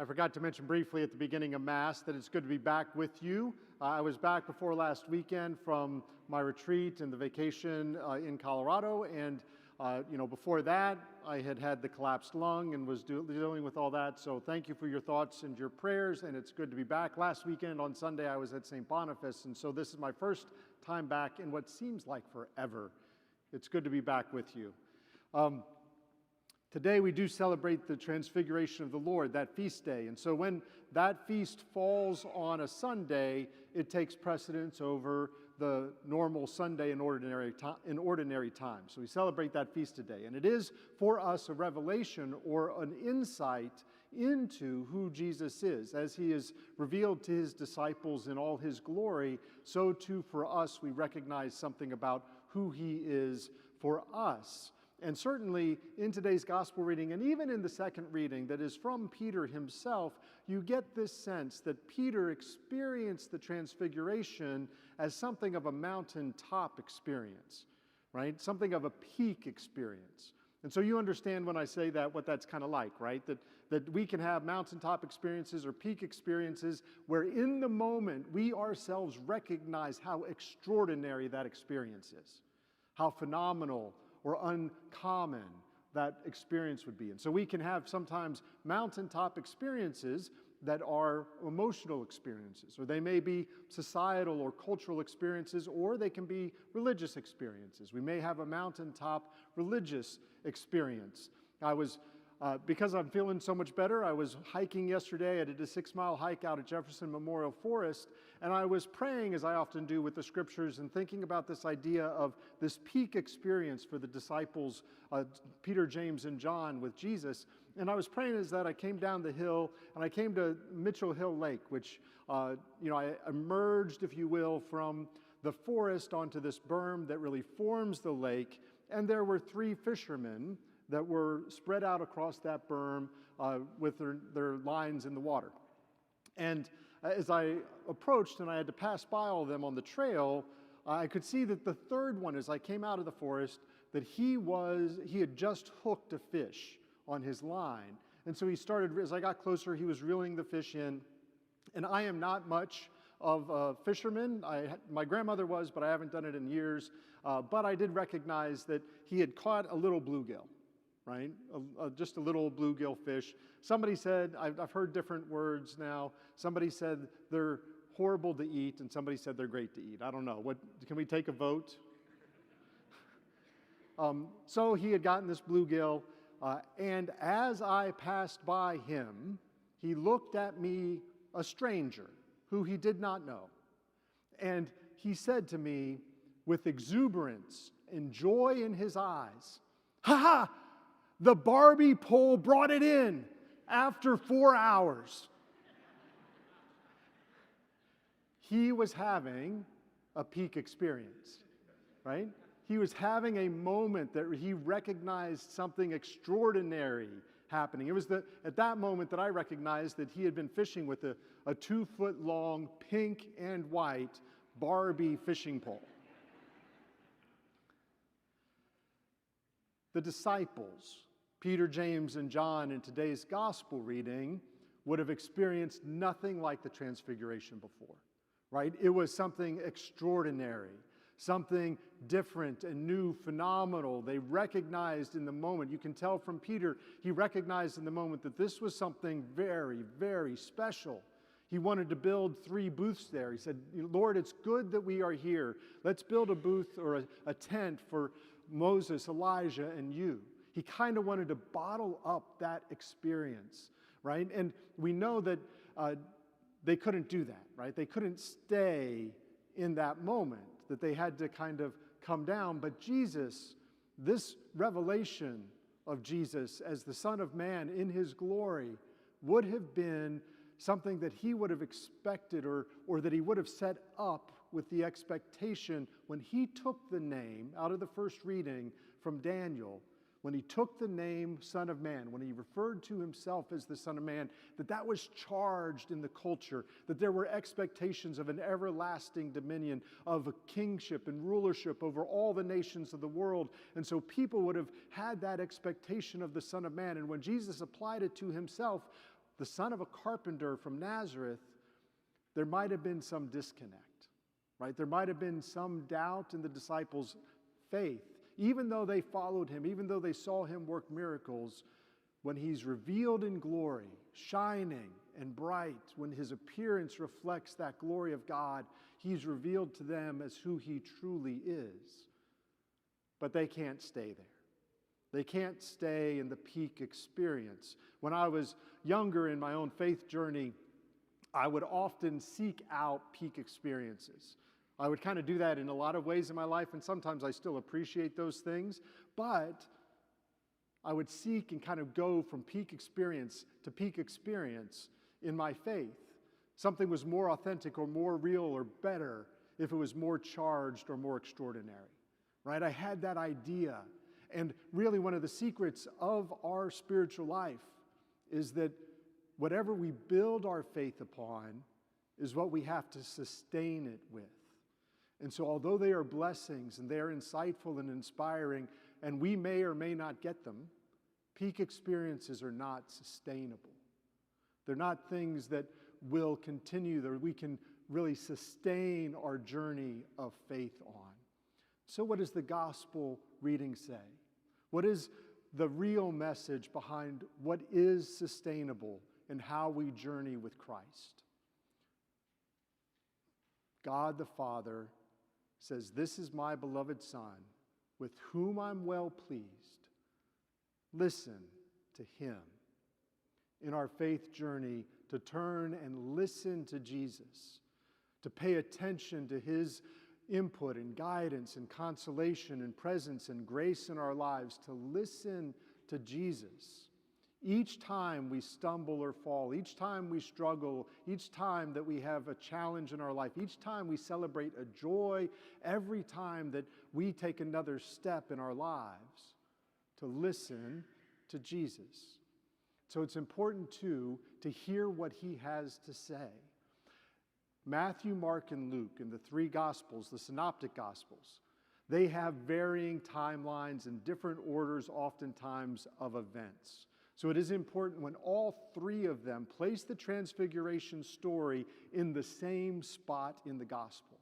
I forgot to mention briefly at the beginning of Mass that it's good to be back with you. I was back before last weekend from my retreat and the vacation in Colorado, and before that I had the collapsed lung and was dealing with all that. So thank you for your thoughts and your prayers, and it's good to be back. Last weekend on Sunday I was at St. Boniface, and so this is my first time back in what seems like forever. It's good to be back with you. Today we do celebrate the Transfiguration of the Lord, that feast day. And so when that feast falls on a Sunday, it takes precedence over the normal Sunday in ordinary time. So we celebrate that feast today. And it is for us a revelation or an insight into who Jesus is. As he is revealed to his disciples in all his glory, so too for us we recognize something about who he is for us. And certainly in today's gospel reading, and even in the second reading that is from Peter himself, you get this sense that Peter experienced the Transfiguration as something of a mountaintop experience, right? Something of a peak experience. And so you understand when I say that, what that's kind of like, right? That we can have mountaintop experiences or peak experiences where in the moment we ourselves recognize how extraordinary that experience is, how phenomenal or uncommon that experience would be. And so we can have sometimes mountaintop experiences that are emotional experiences, or they may be societal or cultural experiences, or they can be religious experiences. We may have a mountaintop religious experience. Because I'm feeling so much better, I was hiking yesterday. I did a 6-mile hike out at Jefferson Memorial Forest, and I was praying, as I often do with the scriptures, and thinking about this idea of this peak experience for the disciples, Peter, James, and John with Jesus. And I was praying as that I came down the hill, and I came to Mitchell Hill Lake, which, I emerged, if you will, from the forest onto this berm that really forms the lake, and there were 3 fishermen that were spread out across that berm with their lines in the water. And as I approached and I had to pass by all of them on the trail, I could see that the third one, as I came out of the forest, that he had just hooked a fish on his line. And so he started, as I got closer, he was reeling the fish in. And I am not much of a fisherman. My grandmother was, but I haven't done it in years. But I did recognize that he had caught a little bluegill. Right? Just a little bluegill fish. Somebody said, I've heard different words now. Somebody said they're horrible to eat, and somebody said they're great to eat. I don't know. Can we take a vote? So he had gotten this bluegill, and as I passed by him, he looked at me, a stranger, who he did not know. And he said to me, with exuberance and joy in his eyes, "Ha ha! The Barbie pole brought it in after 4 hours." He was having a peak experience, right? He was having a moment that he recognized something extraordinary happening. It was at that moment that I recognized that he had been fishing with a 2-foot-long pink and white Barbie fishing pole. The disciples, Peter, James, and John, in today's gospel reading, would have experienced nothing like the Transfiguration before, right? It was something extraordinary, something different and new, phenomenal. They recognized in the moment, you can tell from Peter, he recognized in the moment that this was something very, very special. He wanted to build 3 booths there. He said, "Lord, it's good that we are here. Let's build a booth or a tent for Moses, Elijah, and you." He kind of wanted to bottle up that experience, right? And we know that they couldn't do that, right? They couldn't stay in that moment, that they had to kind of come down. But Jesus, this revelation of Jesus as the Son of Man in his glory would have been something that he would have expected or that he would have set up with the expectation when he took the name out of the first reading from Daniel, when he took the name Son of Man, when he referred to himself as the Son of Man, that was charged in the culture, that there were expectations of an everlasting dominion, of a kingship and rulership over all the nations of the world. And so people would have had that expectation of the Son of Man. And when Jesus applied it to himself, the son of a carpenter from Nazareth, there might have been some disconnect, right? There might have been some doubt in the disciples' faith. Even though they followed him, even though they saw him work miracles, when he's revealed in glory, shining and bright, when his appearance reflects that glory of God, he's revealed to them as who he truly is. But they can't stay there. They can't stay in the peak experience. When I was younger in my own faith journey, I would often seek out peak experiences. I would kind of do that in a lot of ways in my life, and sometimes I still appreciate those things, but I would seek and kind of go from peak experience to peak experience in my faith. Something was more authentic or more real or better if it was more charged or more extraordinary, right? I had that idea. And really one of the secrets of our spiritual life is that whatever we build our faith upon is what we have to sustain it with. And so although they are blessings and they are insightful and inspiring, and we may or may not get them, peak experiences are not sustainable. They're not things that will continue, that we can really sustain our journey of faith on. So what does the gospel reading say? What is the real message behind what is sustainable and how we journey with Christ? God the Father says, "This is my beloved Son, with whom I'm well pleased. Listen to him." In our faith journey, to turn and listen to Jesus, to pay attention to his input and guidance and consolation and presence and grace in our lives, to listen to Jesus. Each time we stumble or fall, each time we struggle, each time that we have a challenge in our life, each time we celebrate a joy, every time that we take another step in our lives, to listen to Jesus. So it's important too to hear what he has to say. Matthew, Mark, and Luke, in the three Gospels, the Synoptic Gospels, they have varying timelines and different orders oftentimes of events. So it is important when all three of them place the Transfiguration story in the same spot in the Gospel.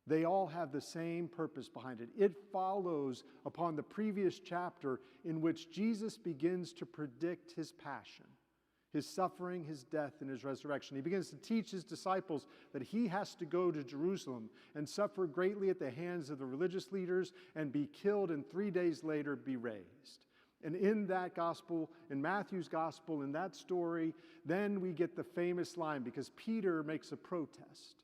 They all have the same purpose behind it. It follows upon the previous chapter in which Jesus begins to predict his passion, his suffering, his death, and his resurrection. He begins to teach his disciples that he has to go to Jerusalem and suffer greatly at the hands of the religious leaders and be killed, and 3 days later be raised. And in that gospel, in Matthew's gospel, in that story, then we get the famous line because Peter makes a protest.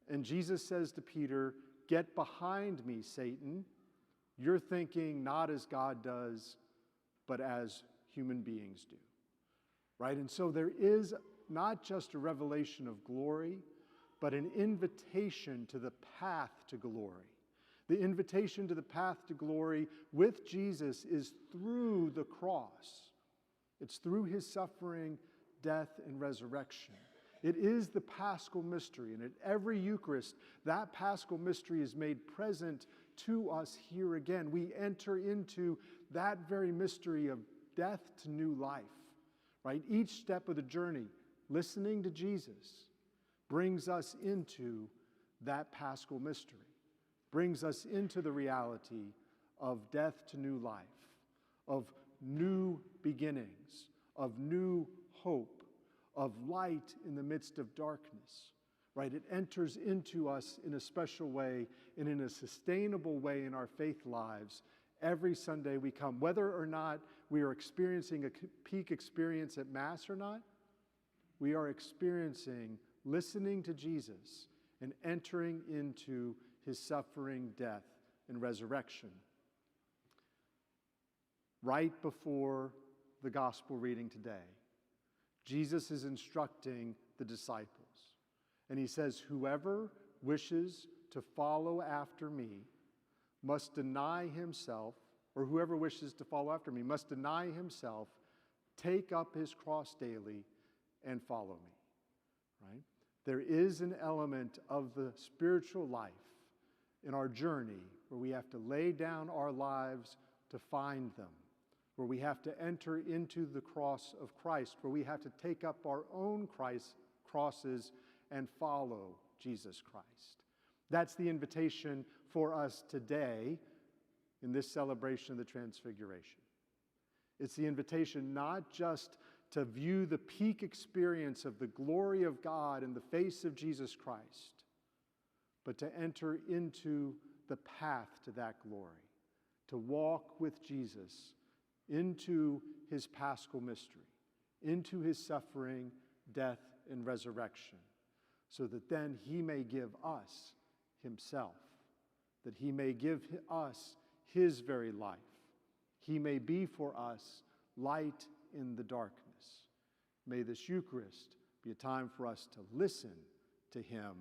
And Jesus says to Peter, "Get behind me, Satan. You're thinking not as God does, but as human beings do." Right? And so there is not just a revelation of glory, but an invitation to the path to glory. The invitation to the path to glory with Jesus is through the cross. It's through his suffering, death, and resurrection. It is the Paschal mystery, and at every Eucharist, that Paschal mystery is made present to us here again. We enter into that very mystery of death to new life, right? Each step of the journey, listening to Jesus, brings us into that Paschal mystery, brings us into the reality of death to new life, of new beginnings, of new hope, of light in the midst of darkness, right? It enters into us in a special way and in a sustainable way in our faith lives. Every Sunday we come, whether or not we are experiencing a peak experience at Mass or not, we are experiencing listening to Jesus and entering into his suffering, death, and resurrection. Right before the gospel reading today, Jesus is instructing the disciples, and he says, "Whoever wishes to follow after me must deny himself," or whoever wishes to follow after me must deny himself, take up his cross daily, and follow me, right? There is an element of the spiritual life in our journey where we have to lay down our lives to find them, where we have to enter into the cross of Christ, where we have to take up our own crosses and follow Jesus Christ. That's the invitation for us today in this celebration of the Transfiguration. It's the invitation not just to view the peak experience of the glory of God in the face of Jesus Christ, but to enter into the path to that glory, to walk with Jesus into his paschal mystery, into his suffering, death, and resurrection, so that then he may give us himself, that he may give us his very life. He may be for us light in the darkness. May this Eucharist be a time for us to listen to him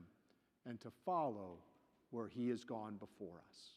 and to follow where he has gone before us.